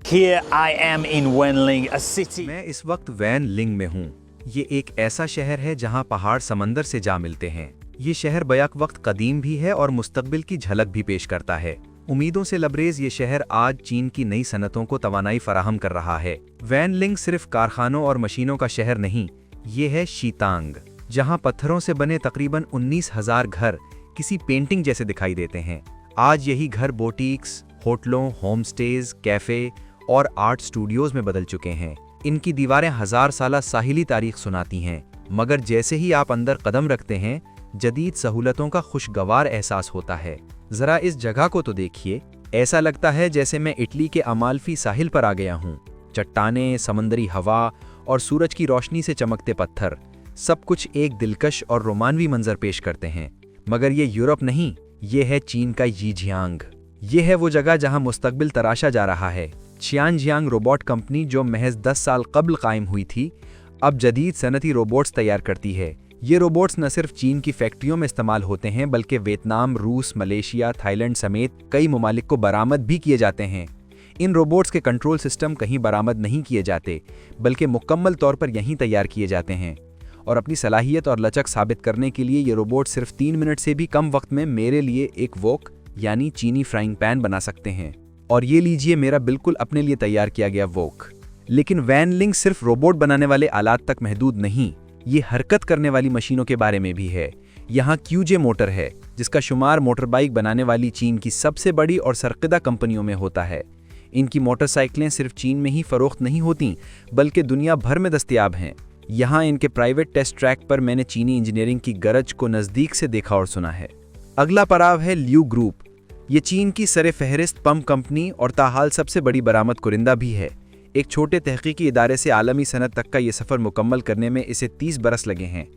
Here I am in Wenling, a city. मैं इस वक्त वैन लिंग में हूँ। ये एक ऐसा शहर है जहाँ पहाड़ समंदर से जा मिलते हैं। ये शहर बैक वक्त कदीम भी है और मुस्तकबिल की झलक भी पेश करता है। उम्मीदों से लबरेज ये शहर आज चीन की नई सनतों को तवानाई फराहम कर रहा है। वैन लिंग सिर्फ कारखानों और मशीनों का शहर नहीं, ये है शीतांग, जहाँ पत्थरों से बने तकरीबन 19,000 घर किसी पेंटिंग जैसे दिखाई देते हैं। आज यही घर बोटीक्स, होटलों, होम स्टेज, कैफे और आर्ट स्टूडियोज में बदल चुके हैं। इनकी दीवारें 1000 साला साहिली तारीख सुनाती हैं, मगर जैसे ही आप अंदर कदम रखते हैं, जदीद सहूलतों का खुशगवार एहसास होता है। जरा इस जगह को तो देखिए, ऐसा लगता है जैसे मैं इटली के अमाल्फी साहिल पर आ गया हूँ। चट्टानें, समंदरी हवा और सूरज की रोशनी से चमकते पत्थर, सब कुछ एक दिलकश और रोमानवी मंजर पेश करते हैं। मगर ये यूरोप नहीं, ये है चीन का यीजियांग। ये है वो जगह जहाँ मुस्तकबिल तराशा जा रहा है। शियानजियांग रोबोट कंपनी, जो महज 10 साल कबल कायम हुई थी, अब जदीद सनती रोबोट्स तैयार करती है। ये रोबोट्स न सिर्फ चीन की फैक्ट्रियों में इस्तेमाल होते हैं, बल्कि वियतनाम, रूस, मलेशिया, थाईलैंड समेत कई ममालिक को बरामद भी किए जाते हैं। इन रोबोट्स के कंट्रोल सिस्टम कहीं बरामद नहीं किए जाते, बल्कि मुकम्मल तौर पर यहीं तैयार किए जाते हैं। और अपनी सलाहियत और लचक साबित करने के लिए ये रोबोट सिर्फ 3 मिनट से भी कम वक्त में मेरे लिए एक वोक यानी चीनी फ्राइंग पैन बना सकते हैं। और ये लीजिए मेरा बिल्कुल अपने लिए तैयार किया गया वोक। लेकिन वैन लिंग सिर्फ रोबोट बनाने वाले आलात तक महदूद नहीं, ये हरकत करने वाली मशीनों के बारे में भी है। यहाँ क्यूजे मोटर है, जिसका शुमार मोटरबाइक बनाने वाली चीन की सबसे बड़ी और सरकदा कंपनियों में होता है। इनकी मोटरसाइकिलें सिर्फ चीन में ही फरोख्त नहीं होती, बल्कि दुनिया भर में दस्तयाब हैं। यहाँ इनके प्राइवेट टेस्ट ट्रैक पर मैंने चीनी इंजीनियरिंग की गरज को नज़दीक से देखा और सुना है। अगला पड़ाव है ल्यू ग्रुप। ये चीन की सरे फहरिस्त पंप कंपनी और ताहाल सबसे बड़ी बरामद कुरिंदा भी है। एक छोटे तहकीकी इदारे से आलमी सनत तक का ये सफ़र मुकम्मल करने में इसे 30 बरस लगे हैं।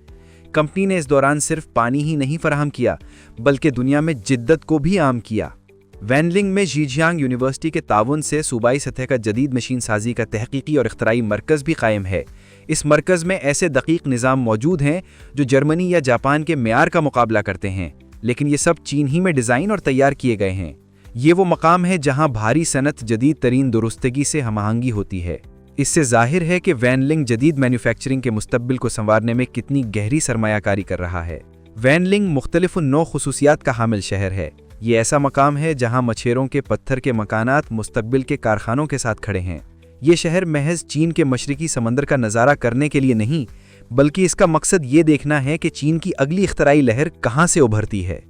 कंपनी ने इस दौरान सिर्फ पानी ही नहीं फराहम किया, बल्कि दुनिया में जिद्दत को भी आम किया। वैनलिंग में ज़ीजियांग यूनिवर्सिटी के ताउन से सूबाई सतह का जदीद मशीन साजी का तहकीकी और इख्तराई मरकज़ भी कायम है। इस मरकज़ में ऐसे दकीक निज़ाम मौजूद हैं जो जर्मनी या जापान के मेयार का मुकाबला करते हैं, लेकिन ये सब चीन ही में डिज़ाइन और तैयार किए गए हैं। ये वो मकाम है जहां भारी सनत जदीद तरीन दुरुस्तगी से हमआहंगी होती है। इससे जाहिर है कि वैनलिंग जदीद मैन्युफैक्चरिंग के मुस्तकबिल को संवारने में कितनी गहरी सरमायाकारी कर रहा है। वैनलिंग मुख्तलिफ नौ खुसूसियात का हामिल शहर है। ये ऐसा मकाम है जहां मछेरों के पत्थर के मकानात मुस्तकबिल के कारखानों के साथ खड़े हैं। ये शहर महज चीन के मशरिकी समंदर का नज़ारा करने के लिए नहीं, बल्कि इसका मकसद ये देखना है कि चीन की अगली इख्तराई लहर कहाँ से उभरती है।